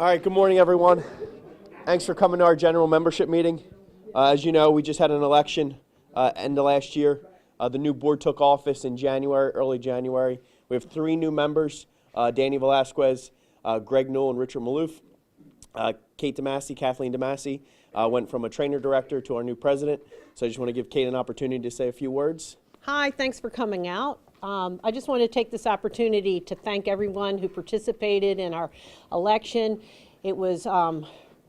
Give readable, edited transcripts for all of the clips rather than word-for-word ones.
All right, good morning, everyone. Thanks for coming to our general membership meeting. As you know, we just had an election end of last year. The new board took office in January, early January. We have 3 new members, Danny Velasquez, Greg Newell, and Richard Maloof. Kate DeMasi, Kathleen DeMasi, went from a trainer director to our new president. So I just want to give Kate an opportunity to say a few words. Hi, thanks for coming out. I just want to take this opportunity to thank everyone who participated in our election. It was a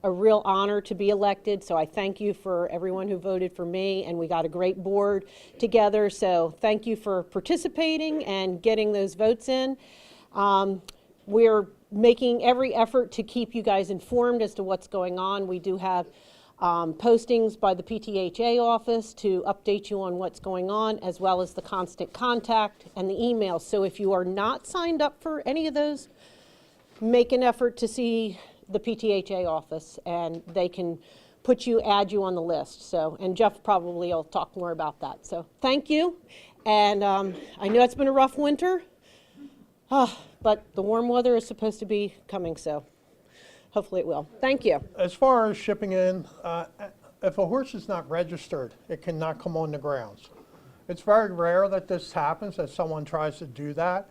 real honor to be elected, so I thank you for everyone who voted for me, and we got a great board together, so thank you for participating and getting those votes in. We're making every effort to keep you guys informed as to what's going on. We do have postings by the PTHA office to update you on what's going on, as well as the constant contact and the emails. So if you are not signed up for any of those, make an effort to see the PTHA office, and they can add you on the list. So, and Jeff probably will talk more about that. So thank you. And I know it's been a rough winter, but the warm weather is supposed to be coming, so hopefully it will. Thank you. As far as shipping in, if a horse is not registered, it cannot come on the grounds. It's very rare that this happens, that someone tries to do that,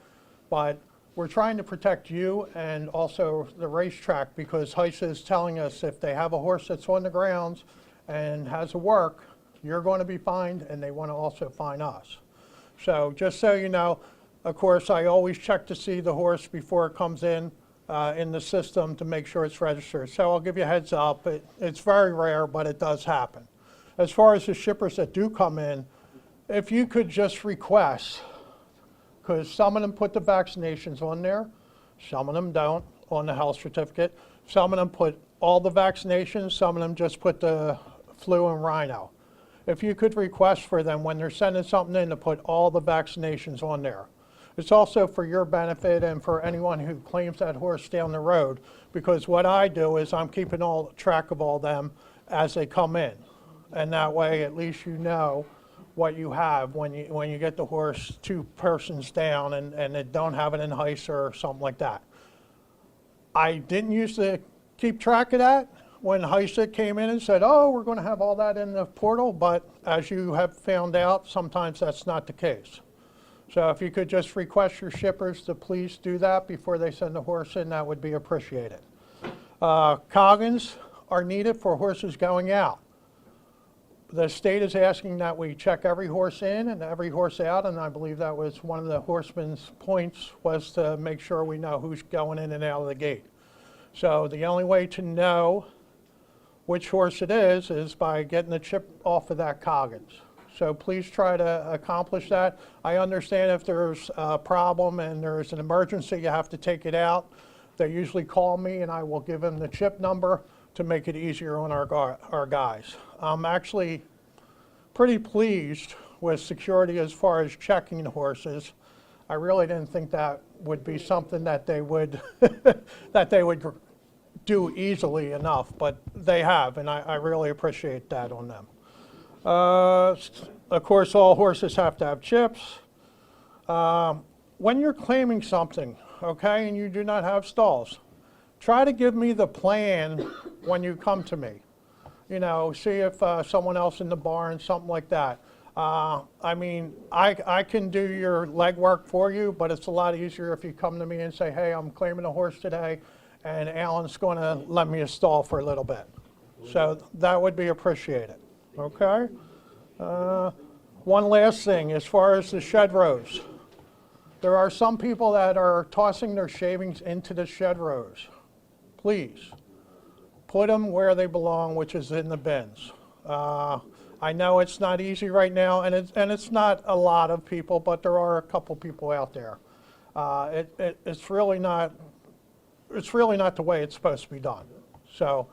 but we're trying to protect you and also the racetrack, because HISA is telling us if they have a horse that's on the grounds and has a work, you're going to be fined, and they want to also fine us. So just so you know, of course, I always check to see the horse before it comes in the system to make sure it's registered. So I'll give you a heads up. It's very rare, but it does happen. As far as the shippers that do come in, if you could just request, because some of them put the vaccinations on there, some of them don't on the health certificate. Some of them put all the vaccinations, some of them just put the flu and rhino. If you could request for them when they're sending something in to put all the vaccinations on there. It's also for your benefit and for anyone who claims that horse down the road, because what I do is I'm keeping all track of all them as they come in. And that way, at least you know what you have when you get the horse 2 persons down and they don't have it in HISA or something like that. I didn't used to keep track of that when HISA came in and said, oh, we're going to have all that in the portal, but as you have found out, sometimes that's not the case. So if you could just request your shippers to please do that before they send the horse in, that would be appreciated. Coggins are needed for horses going out. The state is asking that we check every horse in and every horse out, and I believe that was one of the horsemen's points, was to make sure we know who's going in and out of the gate. So the only way to know which horse it is by getting the chip off of that Coggins. So please try to accomplish that. I understand if there's a problem and there's an emergency, you have to take it out. They usually call me and I will give them the chip number to make it easier on our guys. I'm actually pretty pleased with security as far as checking the horses. I really didn't think that would be something that they would that they would do easily enough, but they have, and I really appreciate that on them. Of course, all horses have to have chips. When you're claiming something, okay, and you do not have stalls, try to give me the plan when you come to me. You know, see if someone else in the barn, something like that. I mean, I can do your legwork for you, but it's a lot easier if you come to me and say, hey, I'm claiming a horse today, and Alan's going to let me a stall for a little bit. So that would be appreciated. Okay. One last thing, as far as the shed rows, there are some people that are tossing their shavings into the shed rows. Please put them where they belong, which is in the bins. I know it's not easy right now, and it's not a lot of people, but there are a couple people out there. It's really not the way it's supposed to be done. So.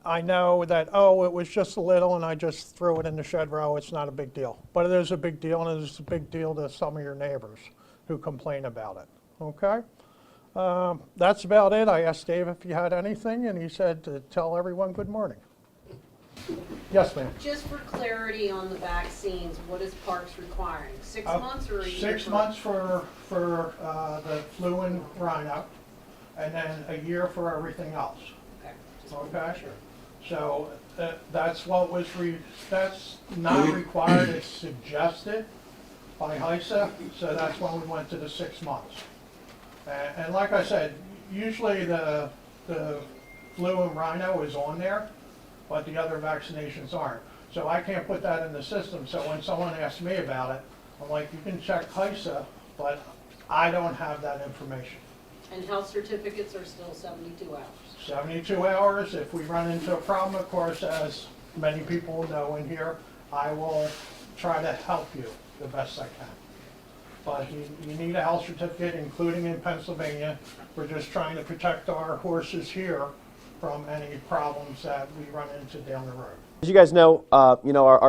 I know that, oh, it was just a little and I just threw it in the shed row. It's not a big deal. But it is a big deal, and it is a big deal to some of your neighbors who complain about it. Okay? That's about it. I asked Dave if he had anything, and he said to tell everyone good morning. Yes, ma'am. Just for clarity on the vaccines, what is Parx requiring? 6 months or a year? 6 months for the flu and rhino. and then a year for everything else. Okay? So that's what was, that's not required, it's suggested by HISA, so that's when we went to the 6 months. And like I said, usually the flu and rhino is on there, but the other vaccinations aren't. So I can't put that in the system, so when someone asks me about it, I'm like, you can check HISA, but I don't have that information. And health certificates are still 72 hours. 72 hours, if we run into a problem, of course, as many people know in here, I will try to help you the best I can. But you need a health certificate, including in Pennsylvania. We're just trying to protect our horses here from any problems that we run into down the road. As you guys know, our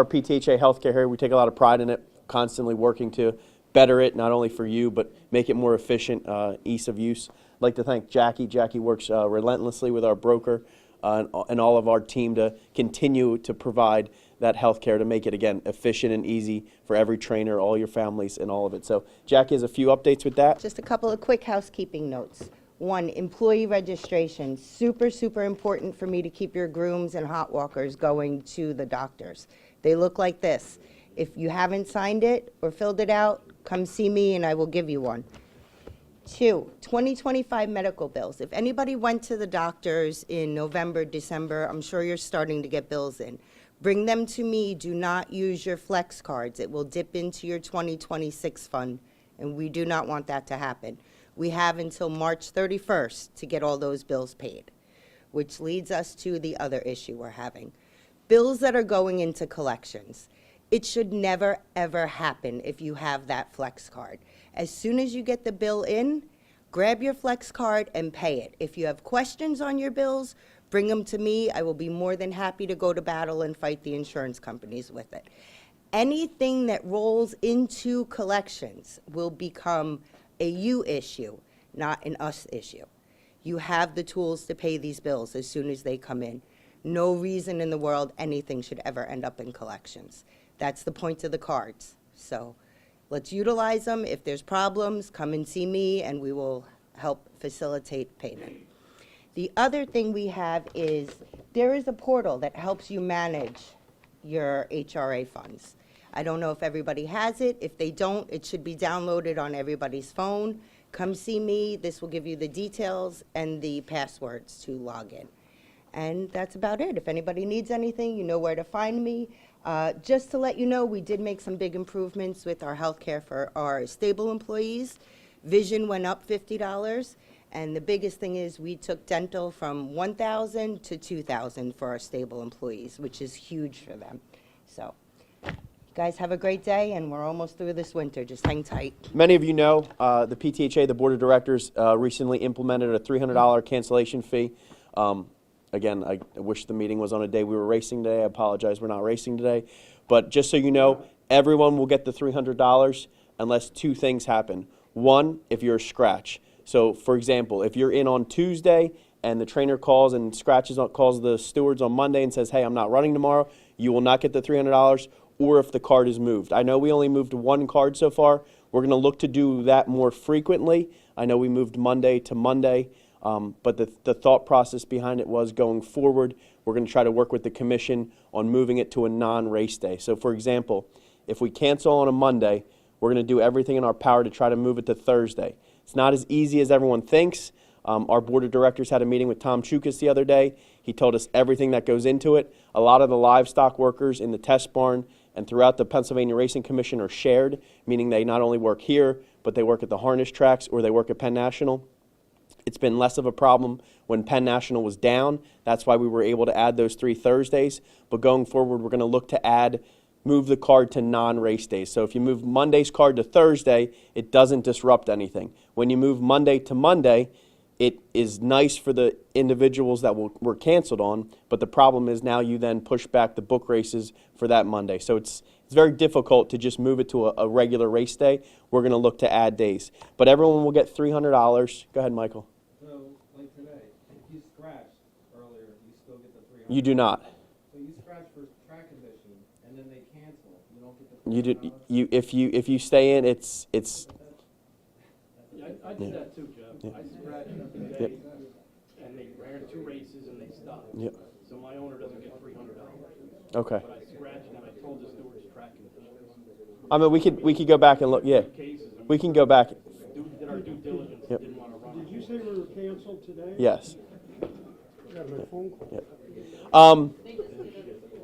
PTHA healthcare here, we take a lot of pride in it, constantly working to better it, not only for you, but make it more efficient, ease of use. I'd like to thank Jackie. Jackie works relentlessly with our broker and all of our team to continue to provide that health care to make it, again, efficient and easy for every trainer, all your families, and all of it. So Jackie has a few updates with that. Just a couple of quick housekeeping notes. One, employee registration. Super, super important for me to keep your grooms and hot walkers going to the doctors. They look like this. If you haven't signed it or filled it out, come see me and I will give you one. 2, 2025 medical bills. If anybody went to the doctors in November, December, I'm sure you're starting to get bills in. Bring them to me. Do not use your flex cards. It will dip into your 2026 fund, and we do not want that to happen. We have until March 31st to get all those bills paid, which leads us to the other issue we're having. Bills that are going into collections. It should never, ever happen if you have that flex card. As soon as you get the bill in, grab your flex card and pay it. If you have questions on your bills, bring them to me. I will be more than happy to go to battle and fight the insurance companies with it. Anything that rolls into collections will become a you issue, not an us issue. You have the tools to pay these bills as soon as they come in. No reason in the world anything should ever end up in collections. That's the point of the cards. So let's utilize them. If there's problems, come and see me and we will help facilitate payment. The other thing we have is there is a portal that helps you manage your HRA funds. I don't know if everybody has it. If they don't, it should be downloaded on everybody's phone. Come see me. This will give you the details and the passwords to log in. And that's about it. If anybody needs anything, you know where to find me. Just to let you know, we did make some big improvements with our health care for our stable employees. Vision went up $50. And the biggest thing is we took dental from $1,000 to $2,000 for our stable employees, which is huge for them. So you guys have a great day, and we're almost through this winter. Just hang tight. Many of you know the PTHA, the Board of Directors, recently implemented a $300 cancellation fee. Again, I wish the meeting was on a day we were racing today. I apologize we're not racing today. But just so you know, everyone will get the $300 unless two things happen. One, if you're a scratch. So, for example, if you're in on Tuesday and the trainer calls and calls the stewards on Monday and says, hey, I'm not running tomorrow, you will not get the $300, or if the card is moved. I know we only moved one card so far. We're going to look to do that more frequently. I know we moved Monday to Monday, but the thought process behind it was going forward, we're going to try to work with the commission on moving it to a non-race day. So, for example, if we cancel on a Monday, we're going to do everything in our power to try to move it to Thursday. It's not as easy as everyone thinks. Our board of directors had a meeting with Tom Chukas the other day. He told us everything that goes into it. A lot of the livestock workers in the test barn and throughout the Pennsylvania Racing Commission are shared, meaning they not only work here, but they work at the harness tracks or they work at Penn National. It's been less of a problem when Penn National was down. That's why we were able to add those 3 Thursdays. But going forward, we're going to look to move the card to non-race days. So if you move Monday's card to Thursday, it doesn't disrupt anything. When you move Monday to Monday, it is nice for the individuals that were canceled on, but the problem is now you then push back the book races for that Monday. So it's very difficult to just move it to a regular race day. We're going to look to add days. But everyone will get $300. Go ahead, Michael. So, like today, if you scratched earlier, you still get the $300? You do not. So you scratch for track condition, and then they cancel. You don't get the $300? If you stay in, it's I did that too, Jeff. I scratched today, Yep. and they ran 2 races and they stopped. Yep. So my owner doesn't get $300. Okay. But I scratched and I told the stewards tracking I mean, we could go back and look. Yeah, cases. And we can go back. did our due diligence. Yep. Didn't want to run. Did you say we were canceled today? Yes. Got my phone call.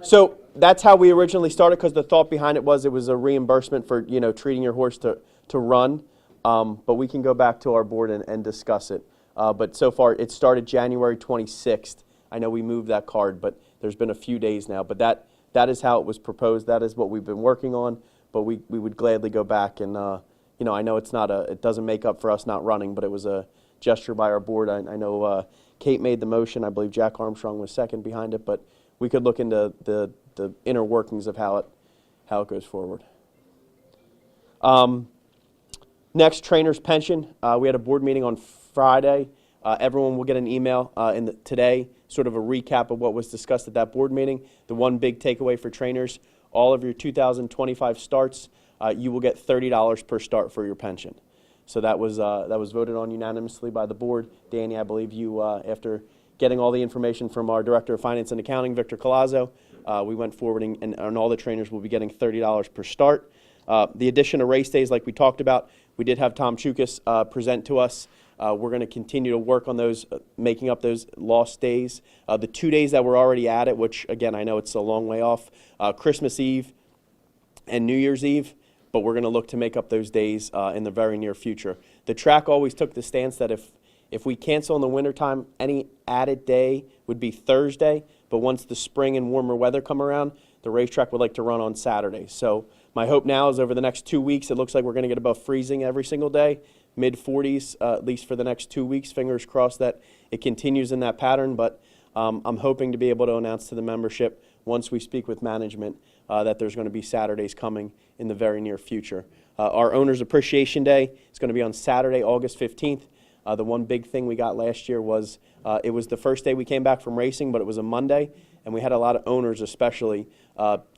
So that's how we originally started, because the thought behind it was a reimbursement for, treating your horse to run. But we can go back to our board and discuss it. But so far, it started January 26th. I know we moved that card, but there's been a few days now. But that is how it was proposed. That is what we've been working on. But we would gladly go back and, I know it doesn't make up for us not running, but it was a gesture by our board. I know Kate made the motion. I believe Jack Armstrong was second behind it. But we could look into the inner workings of how it goes forward. Next, trainer's pension. We had a board meeting on Friday. Everyone will get an email today, sort of a recap of what was discussed at that board meeting. The one big takeaway for trainers: all of your 2025 starts, you will get $30 per start for your pension. So that was voted on unanimously by the board. Danny, I believe you, after getting all the information from our Director of Finance and Accounting, Victor Colazzo, we went forward and all the trainers will be getting $30 per start. The addition of race days, like we talked about, we did have Tom Chukas present to us. We're going to continue to work on those, making up those lost days. The 2 days that we're already at it, which, again, I know it's a long way off, Christmas Eve and New Year's Eve, but we're going to look to make up those days in the very near future. The track always took the stance that if we cancel in the wintertime, any added day would be Thursday, but once the spring and warmer weather come around, the racetrack would like to run on Saturday. So my hope now is over the next 2 weeks, it looks like we're going to get above freezing every single day, mid-40s, at least for the next 2 weeks. Fingers crossed that it continues in that pattern, but I'm hoping to be able to announce to the membership once we speak with management that there's going to be Saturdays coming in the very near future. Our Owners Appreciation Day is going to be on Saturday, August 15th. The one big thing we got last year was it was the first day we came back from racing, but it was a Monday, and we had a lot of owners especially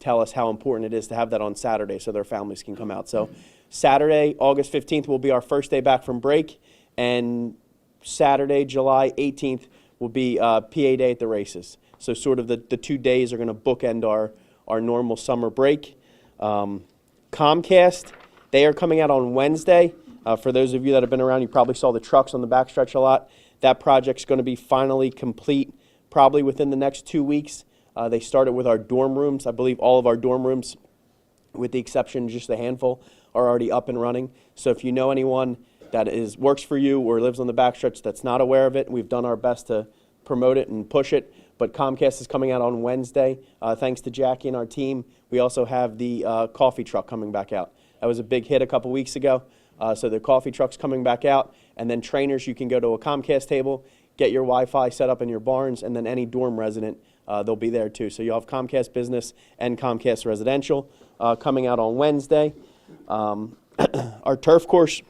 tell us how important it is to have that on Saturday so their families can come out. So Saturday, August 15th will be our first day back from break, and Saturday, July 18th will be PA Day at the races. So sort of the 2 days are going to bookend our normal summer break. Comcast, they are coming out on Wednesday. For those of you that have been around, you probably saw the trucks on the backstretch a lot. That project's going to be finally complete probably within the next 2 weeks. They started with our dorm rooms. I believe all of our dorm rooms, with the exception of just a handful, are already up and running. So if you know anyone that works for you or lives on the backstretch that's not aware of it, we've done our best to promote it and push it. But Comcast is coming out on Wednesday. Thanks to Jackie and our team. We also have the coffee truck coming back out. That was a big hit a couple weeks ago. So the coffee truck's coming back out. And then trainers, you can go to a Comcast table, get your Wi-Fi set up in your barns, and then any dorm resident, they'll be there too. So you'll have Comcast Business and Comcast Residential coming out on Wednesday. Our turf course,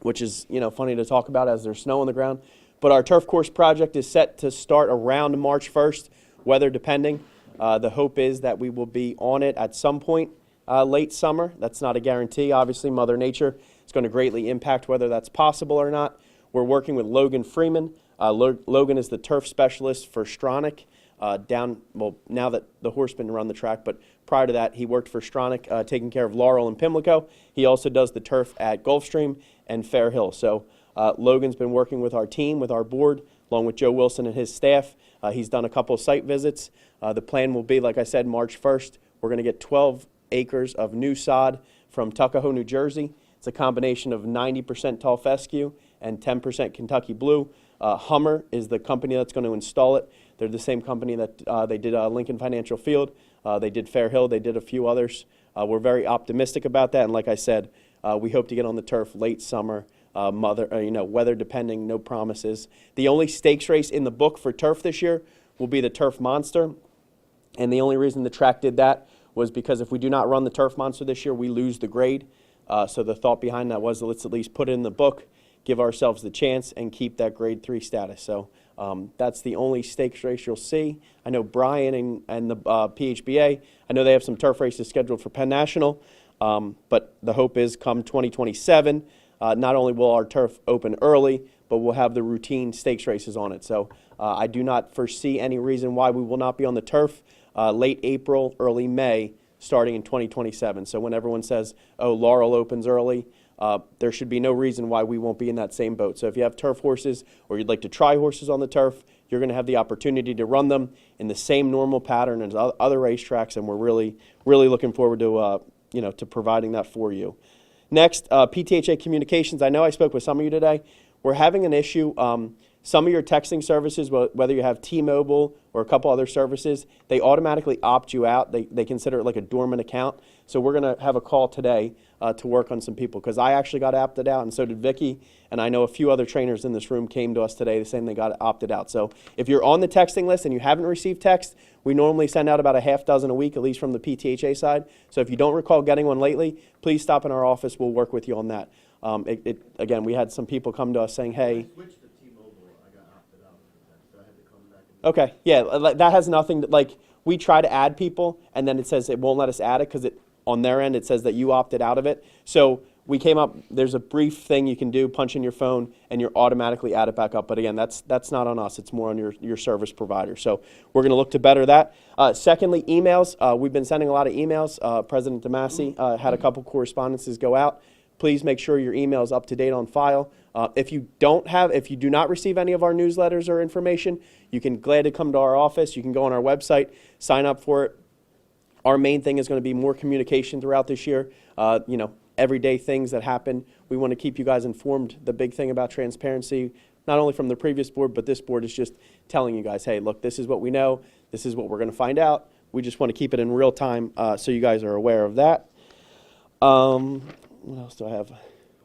which is funny to talk about as there's snow on the ground, but our turf course project is set to start around March 1st, weather depending. The hope is that we will be on it at some point late summer. That's not a guarantee. Obviously, Mother Nature is going to greatly impact whether that's possible or not. We're working with Logan Freeman. Logan is the turf specialist for Stronach. Now that the horsemen run the track, but prior to that, he worked for Stronach, taking care of Laurel and Pimlico. He also does the turf at Gulfstream and Fair Hill. So Logan's been working with our team, with our board, along with Joe Wilson and his staff. He's done a couple of site visits. The plan will be, like I said, March 1st. We're going to get 12 acres of new sod from Tuckahoe, New Jersey. It's a combination of 90% tall fescue and 10% Kentucky blue. Hummer is the company that's going to install it. They're the same company that they did Lincoln Financial Field. They did Fair Hill. They did a few others. We're very optimistic about that. And like I said, we hope to get on the turf late summer, weather depending, no promises. The only stakes race in the book for turf this year will be the Turf Monster. And the only reason the track did that was because if we do not run the Turf Monster this year, we lose the grade. So the thought behind that was, let's at least put it in the book, give ourselves the chance, and keep that grade 3 status. So that's the only stakes race you'll see. I know Brian and the PHBA, I know they have some turf races scheduled for Penn National, but the hope is come 2027, not only will our turf open early, but we'll have the routine stakes races on it. So I do not foresee any reason why we will not be on the turf late April, early May, starting in 2027. So when everyone says, oh, Laurel opens early, there should be no reason why we won't be in that same boat. So if you have turf horses or you'd like to try horses on the turf, you're going to have the opportunity to run them in the same normal pattern as other racetracks, and we're really, really looking forward to, to providing that for you. Next, PTHA communications. I know I spoke with some of you today. We're having an issue. Some of your texting services, whether you have T-Mobile or a couple other services, they automatically opt you out. They consider it like a dormant account. So we're going to have a call today to work on some people, because I actually got opted out, and so did Vicky, and I know a few other trainers in this room came to us today saying they got opted out. So if you're on the texting list and you haven't received text, we normally send out about a half dozen a week, at least from the PTHA side. So if you don't recall getting one lately, please stop in our office. We'll work with you on that. Again, we had some people come to us saying, hey. Switched to T-Mobile, I got opted out of that, so I had to come back and Okay, yeah, that has nothing, like, we try to add people, and then it says it won't let us add it, because on their end, it says that you opted out of it. So we came up, there's a brief thing you can do, punch in your phone, and you're automatically added back up. But again, that's not on us, it's more on your service provider. So we're going to look to better that. Secondly, emails. We've been sending a lot of emails. President DeMasi had a couple correspondences go out. Please make sure your email is up to date on file. If you do not receive any of our newsletters or information, you can gladly come to our office. You can go on our website, sign up for it. Our main thing is going to be more communication throughout this year. Everyday things that happen. We want to keep you guys informed. The big thing about transparency, not only from the previous board, but this board, is just telling you guys, hey, look, this is what we know. This is what we're going to find out. We just want to keep it in real time so you guys are aware of that. What else do I have?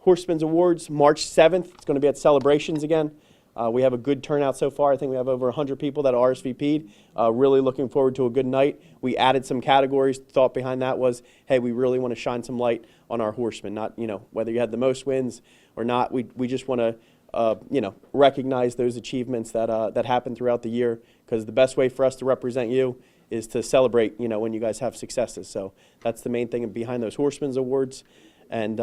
Horsemen's Awards, March 7th. It's going to be at Celebrations again. We have a good turnout so far. I think we have over 100 people that RSVP'd. Really looking forward to a good night. We added some categories. The thought behind that was, hey, we really want to shine some light on our horsemen. Not, whether you had the most wins or not. We just want to, recognize those achievements that happen throughout the year, because the best way for us to represent you is to celebrate, when you guys have successes. So that's the main thing behind those Horsemen's Awards. And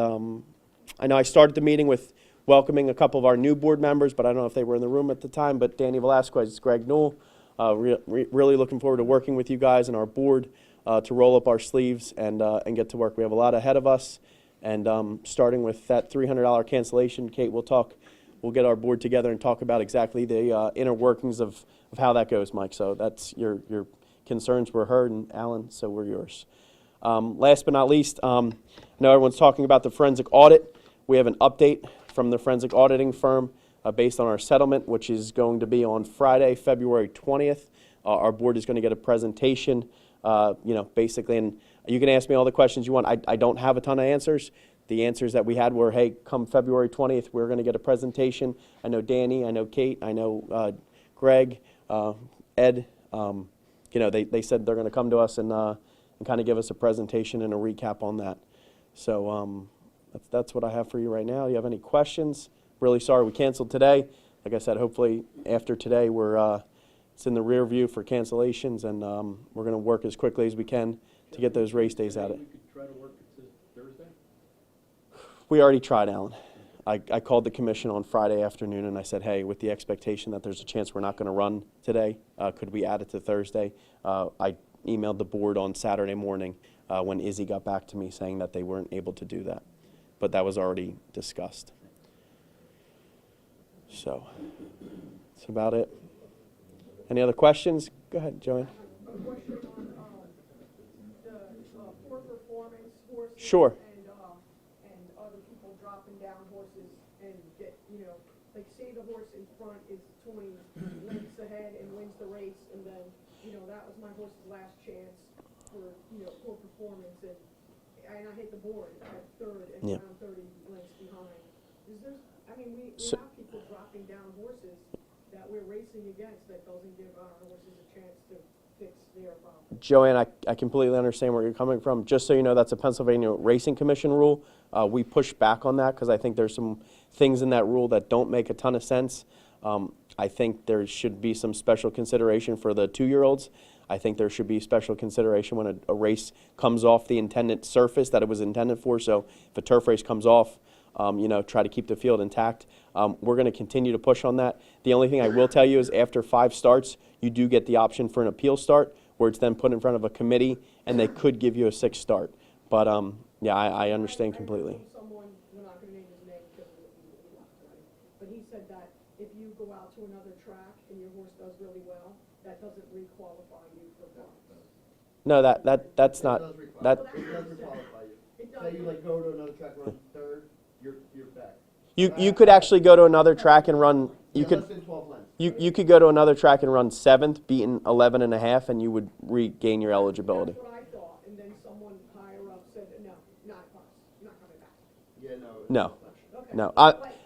I know I started the meeting with welcoming a couple of our new board members, but I don't know if they were in the room at the time, but Danny Velasquez, Greg Newell, really looking forward to working with you guys and our board to roll up our sleeves and get to work. We have a lot ahead of us, and starting with that $300 cancellation, Kate, we'll get our board together and talk about exactly the inner workings of how that goes, Mike. So that's your concerns were heard, and Alan, so were yours. Last but not least, I know everyone's talking about the forensic audit. We have an update from the forensic auditing firm based on our settlement, which is going to be on Friday, February 20th. Our board is going to get a presentation, basically, and you can ask me all the questions you want. I don't have a ton of answers. The answers that we had were, hey, come February 20th, we're going to get a presentation. I know Danny, I know Kate, I know Greg, Ed. They said they're going to come to us and kind of give us a presentation and a recap on that. So that's what I have for you right now. You have any questions? Really sorry we canceled today. Like I said, hopefully after today it's in the rear view for cancellations, and we're going to work as quickly as we can to get those race days out. You could try to work it to Thursday? We already tried, Alan. I called the commission on Friday afternoon and I said, hey, with the expectation that there's a chance we're not going to run today, could we add it to Thursday? I emailed the board on Saturday morning when Izzy got back to me saying that they weren't able to do that. But that was already discussed. So that's about it. Any other questions? Go ahead, Joanne. A question on the poor performance horses. Sure. And other people dropping down horses and get, like say the horse in front is 20 lengths ahead and wins the race, and then, that was my horse's last chance for, poor performance, and I hit the board at third and Yeah. I'm 30 lengths behind. Is there, we So- have people dropping down horses that we're racing against that doesn't give our horses a chance to fix their problem. Joanne, I completely understand where you're coming from. Just so you know, that's a Pennsylvania Racing Commission rule. We push back on that because I think there's some things in that rule that don't make a ton of sense. I think there should be some special consideration for the 2-year-olds. I think there should be special consideration when a race comes off the intended surface that it was intended for. So if a turf race comes off try to keep the field intact. We're going to continue to push on that. The only thing I will tell you is after 5 starts, you do get the option for an appeal start, where it's then put in front of a committee, and they could give you a 6th start. But yeah, I understand completely. I heard from someone, we're not gonna name his name because he left already, but he said that if you go out to another track and your horse does really well, that doesn't re-qualify you for Parx. No, that's not, It does requalify- that, It does requalify you. It does. Say you like go to another track, run 3rd, you're back. you could actually go to another track and run, you Yeah, could, less than 12 lengths. you could go to another track and run 7th, beating 11 and a half, and you would regain your eligibility. That's what I thought, and then someone higher up said, no, not Parx, not coming back. Yeah, no. No. Okay. No,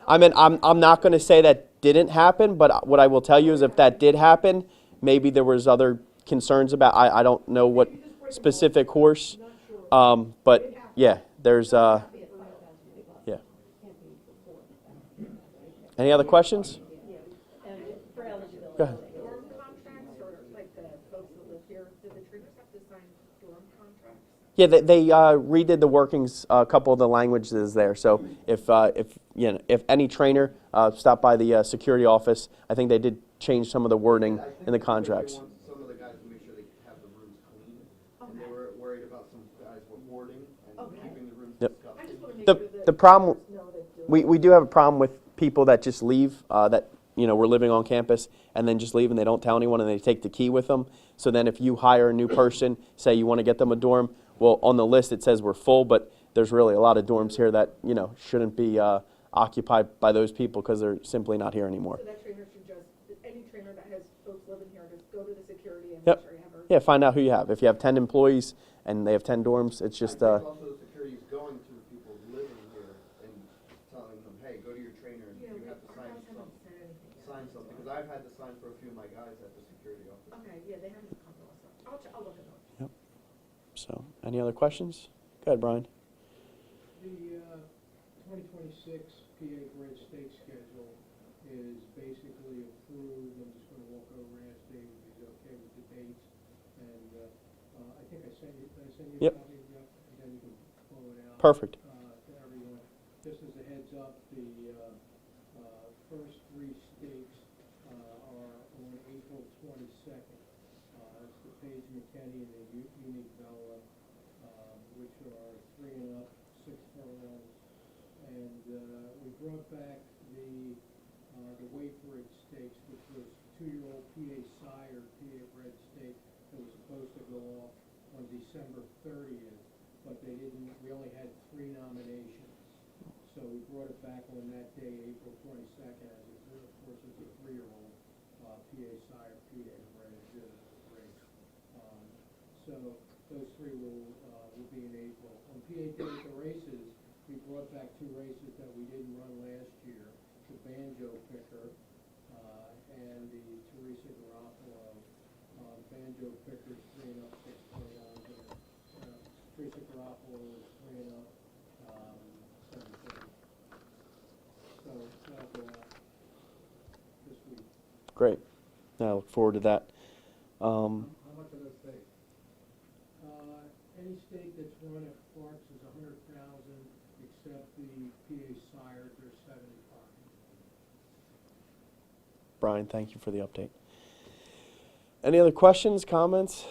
I mean, I'm not going to say that didn't happen, but what I will tell you is if that did happen, maybe there was other concerns about, I don't know what specific horse, but yeah, there's, yeah. Any other questions? Go ahead. Dorm contracts, or like the folks that live here, do the trainers have to sign dorm contracts? Yeah, they redid the workings, a couple of the languages there. So if any trainer stopped by the security office, I think they did change some of the wording I think in the they contracts. want some of the guys to make sure they have the rooms clean. And they were worried about some guys were hoarding and keeping the rooms Yep. disgusting. I just wanna make The sure that. the problem, know that we do have a problem with people that just leave, that were living on campus and then just leave and they don't tell anyone and they take the key with them. So then if you hire a new person, say you want to get them a dorm, well, on the list it says we're full, but there's really a lot of dorms here that shouldn't be occupied by those people because they're simply not here anymore. So that trainer should just, any trainer that has folks living here, just go to the security and Yep. make sure you have her. Yeah, find out who you have. If you have 10 employees and they have 10 dorms, it's just I think also the security is going to the people living here and telling them, hey, go to your trainer and you have to sign something. Sign something, because I've had to sign for a few of my guys at the security office. Okay, yeah, they haven't come to us. I'll look at them. so. Any other questions? Go ahead, Brian. The 2026 PA Bridge State schedule is basically approved. I'm just going to walk over and ask Dave if he's okay with the dates. And I think I sent you, did I send you Yep. a copy of that? And then you can pull it out. Perfect. To everyone. Just as a heads up, the first 3 stakes are on April 22nd. It's the Page McKinney and the Unique Bella, which are 3 and up, 6 furlongs. And we brought back the Wayford Stakes, which was 2-year-old PA Sire, PA Bred Stake that was supposed to go off on December 30th, but they didn't, we only had 3 nominations. So we brought it back on that day, April 22nd, as of course it's a 3-year-old PA Sire, PA Bred race. So those 3 will be in April. On PA Theater races, we brought back 2 races that we didn't run last year, the Banjo Picker and the Teresa Garofalo. Banjo Picker's 3 and up, 6 furlongs, and Teresa Garofalo is 3 and up, 7 furlongs. So that'll go out this week. Great. I look forward to that. How much are those stakes? Any stake that's run at Parx is 100,000, except the PA Sires are 75. Brian, thank you for the update. Any other questions, comments?